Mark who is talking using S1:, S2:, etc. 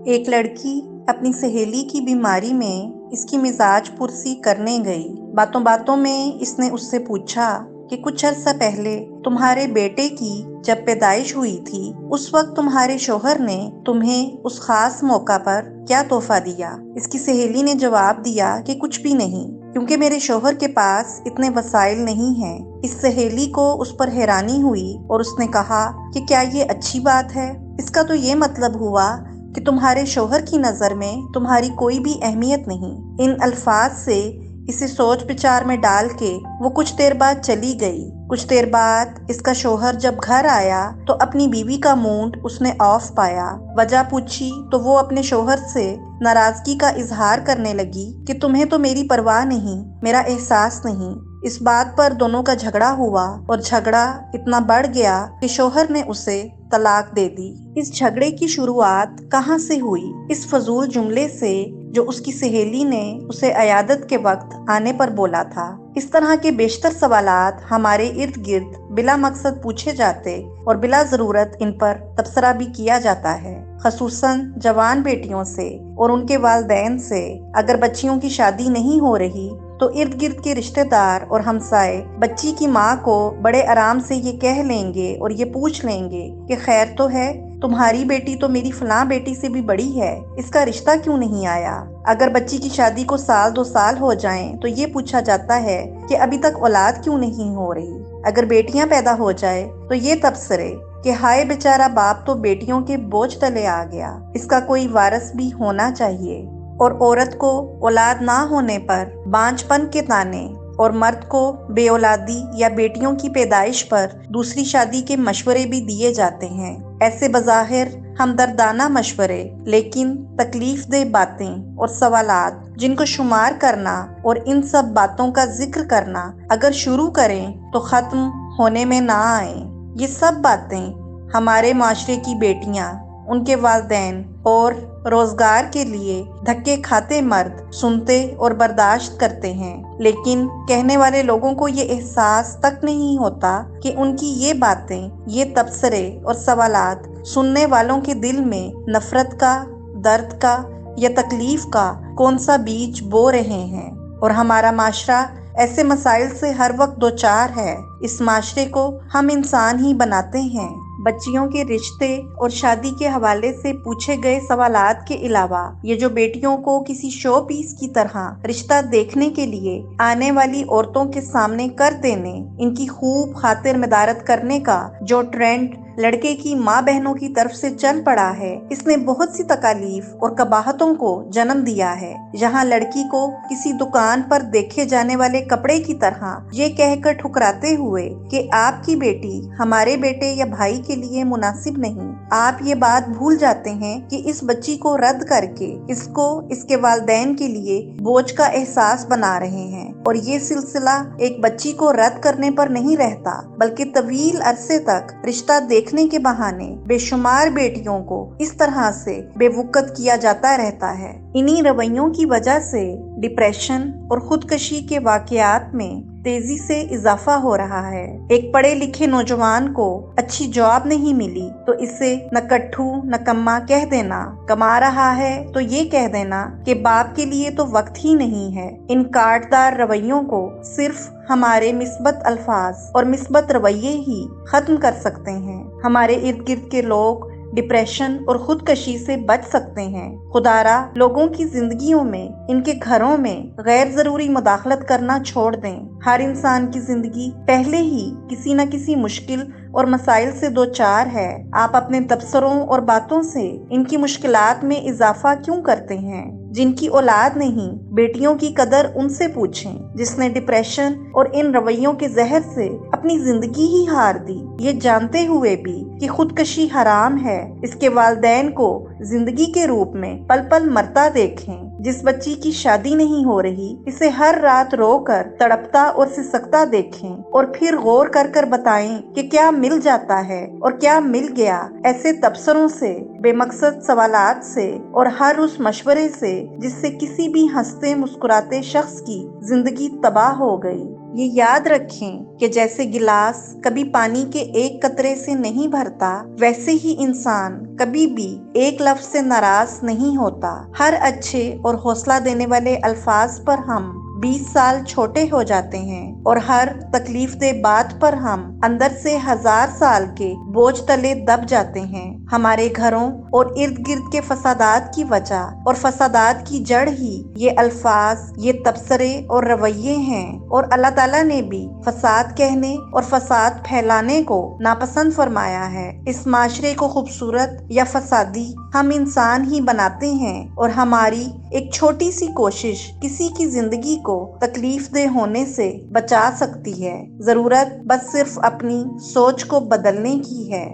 S1: ایک لڑکی اپنی سہیلی کی بیماری میں اس کی مزاج پرسی کرنے گئی۔ باتوں باتوں میں اس نے اس سے پوچھا کہ کچھ عرصہ پہلے تمہارے بیٹے کی جب پیدائش ہوئی تھی اس وقت تمہارے شوہر نے تمہیں اس خاص موقع پر کیا تحفہ دیا؟ اس کی سہیلی نے جواب دیا کہ کچھ بھی نہیں، کیونکہ میرے شوہر کے پاس اتنے وسائل نہیں ہیں۔ اس سہیلی کو اس پر حیرانی ہوئی اور اس نے کہا کہ کیا یہ اچھی بات ہے؟ اس کا تو یہ مطلب ہوا کہ تمہارے شوہر کی نظر میں تمہاری کوئی بھی اہمیت نہیں۔ ان الفاظ سے اسے سوچ بچار میں ڈال کے وہ کچھ دیر بعد چلی گئی۔ کچھ دیر بعد اس کا شوہر جب گھر آیا تو اپنی بیوی کا موڈ اس نے آف پایا۔ وجہ پوچھی تو وہ اپنے شوہر سے ناراضگی کا اظہار کرنے لگی کہ تمہیں تو میری پرواہ نہیں، میرا احساس نہیں۔ اس بات پر دونوں کا جھگڑا ہوا اور جھگڑا اتنا بڑھ گیا کہ شوہر نے اسے طلاق دے دی۔ اس جھگڑے کی شروعات کہاں سے ہوئی؟ اس فضول جملے سے جو اس کی سہیلی نے اسے عیادت کے وقت آنے پر بولا تھا۔ اس طرح کے بیشتر سوالات ہمارے ارد گرد بلا مقصد پوچھے جاتے اور بلا ضرورت ان پر تبصرہ بھی کیا جاتا ہے، خصوصاً جوان بیٹیوں سے اور ان کے والدین سے۔ اگر بچیوں کی شادی نہیں ہو رہی تو ارد گرد کے رشتہ دار اور ہمسائے بچی کی ماں کو بڑے آرام سے یہ کہہ لیں گے اور یہ پوچھ لیں گے کہ خیر تو ہے، تمہاری بیٹی تو میری فلاں بیٹی سے بھی بڑی ہے، اس کا رشتہ کیوں نہیں آیا؟ اگر بچی کی شادی کو 1-2 سال ہو جائیں تو یہ پوچھا جاتا ہے کہ ابھی تک اولاد کیوں نہیں ہو رہی۔ اگر بیٹیاں پیدا ہو جائے تو یہ تبصرے کہ ہائے بیچارہ باپ تو بیٹیوں کے بوجھ تلے آ گیا، اس کا کوئی وارث بھی ہونا چاہیے۔ اور عورت کو اولاد نہ ہونے پر بانجھ پن کے طعنے اور مرد کو بے اولادی یا بیٹیوں کی پیدائش پر دوسری شادی کے مشورے بھی دیے جاتے ہیں۔ ایسے بظاہر ہمدردانہ مشورے لیکن تکلیف دہ باتیں اور سوالات جن کو شمار کرنا اور ان سب باتوں کا ذکر کرنا اگر شروع کریں تو ختم ہونے میں نہ آئیں۔ یہ سب باتیں ہمارے معاشرے کی بیٹیاں، ان کے والدین اور روزگار کے لیے دھکے کھاتے مرد سنتے اور برداشت کرتے ہیں، لیکن کہنے والے لوگوں کو یہ احساس تک نہیں ہوتا کہ ان کی یہ باتیں، یہ تبصرے اور سوالات سننے والوں کے دل میں نفرت کا، درد کا یا تکلیف کا کون سا بیج بو رہے ہیں۔ اور ہمارا معاشرہ ایسے مسائل سے ہر وقت دوچار ہے۔ اس معاشرے کو ہم انسان ہی بناتے ہیں۔ بچیوں کے رشتے اور شادی کے حوالے سے پوچھے گئے سوالات کے علاوہ یہ جو بیٹیوں کو کسی شو پیس کی طرح رشتہ دیکھنے کے لیے آنے والی عورتوں کے سامنے کر دینے، ان کی خوب خاطر مدارت کرنے کا جو ٹرینڈ لڑکے کی ماں بہنوں کی طرف سے چل پڑا ہے، اس نے بہت سی تکالیف اور قباحتوں کو جنم دیا ہے۔ جہاں لڑکی کو کسی دکان پر دیکھے جانے والے کپڑے کی طرح یہ کہہ کر ٹھکراتے ہوئے کہ آپ کی بیٹی ہمارے بیٹے یا بھائی کے لیے مناسب نہیں، آپ یہ بات بھول جاتے ہیں کہ اس بچی کو رد کر کے اس کو اس کے والدین کے لیے بوجھ کا احساس بنا رہے ہیں۔ اور یہ سلسلہ ایک بچی کو رد کرنے پر نہیں رہتا، بلکہ طویل عرصے تک رشتہ دیکھنے کے بہانے بے شمار بیٹیوں کو اس طرح سے بے وقت کیا جاتا رہتا ہے۔ انہی رویوں کی وجہ سے ڈپریشن اور خودکشی کے واقعات میں تیزی سے اضافہ ہو رہا ہے۔ ایک پڑھے لکھے نوجوان کو اچھی جاب نہیں ملی تو اسے نکٹھو نکما کہہ دینا، کما رہا ہے تو یہ کہہ دینا کہ باپ کے لیے تو وقت ہی نہیں ہے۔ ان کاٹدار رویوں کو صرف ہمارے مثبت الفاظ اور مثبت رویے ہی ختم کر سکتے ہیں۔ ہمارے ارد گرد کے لوگ ڈپریشن اور خودکشی سے بچ سکتے ہیں۔ خدارا لوگوں کی زندگیوں میں، ان کے گھروں میں غیر ضروری مداخلت کرنا چھوڑ دیں۔ ہر انسان کی زندگی پہلے ہی کسی نہ کسی مشکل اور مسائل سے دوچار ہے۔ آپ اپنے تبصروں اور باتوں سے ان کی مشکلات میں اضافہ کیوں کرتے ہیں؟ جن کی اولاد نہیں، بیٹیوں کی قدر ان سے پوچھیں جس نے ڈپریشن اور ان رویوں کے زہر سے اپنی زندگی ہی ہار دی، یہ جانتے ہوئے بھی کہ خودکشی حرام ہے۔ اس کے والدین کو زندگی کے روپ میں پل پل مرتا دیکھیں۔ جس بچی کی شادی نہیں ہو رہی اسے ہر رات رو کر تڑپتا اور سسکتا دیکھیں اور پھر غور کر کر بتائیں کہ کیا مل جاتا ہے اور کیا مل گیا۔ ایسے تبصروں سے، بے مقصد سوالات سے اور ہر اس مشورے سے جس سے کسی بھی ہنستے مسکراتے شخص کی زندگی تباہ ہو گئی، یہ یاد رکھیں کہ جیسے گلاس کبھی پانی کے ایک قطرے سے نہیں بھرتا، ویسے ہی انسان کبھی بھی ایک لفظ سے ناراض نہیں ہوتا۔ ہر اچھے اور حوصلہ دینے والے الفاظ پر ہم 20 سال چھوٹے ہو جاتے ہیں، اور ہر تکلیف دہ بات پر ہم اندر سے 1000 سال کے بوجھ تلے دب جاتے ہیں۔ ہمارے گھروں اور ارد گرد کے فسادات کی وجہ اور فسادات کی جڑ ہی یہ الفاظ، یہ تبصرے اور رویے ہیں، اور اللہ تعالیٰ نے بھی فساد کہنے اور فساد پھیلانے کو ناپسند فرمایا ہے۔ اس معاشرے کو خوبصورت یا فسادی ہم انسان ہی بناتے ہیں، اور ہماری ایک چھوٹی سی کوشش کسی کی زندگی کو تکلیف دہ ہونے سے بچا سکتی ہے۔ ضرورت بس صرف اپنی سوچ کو بدلنے کی ہے۔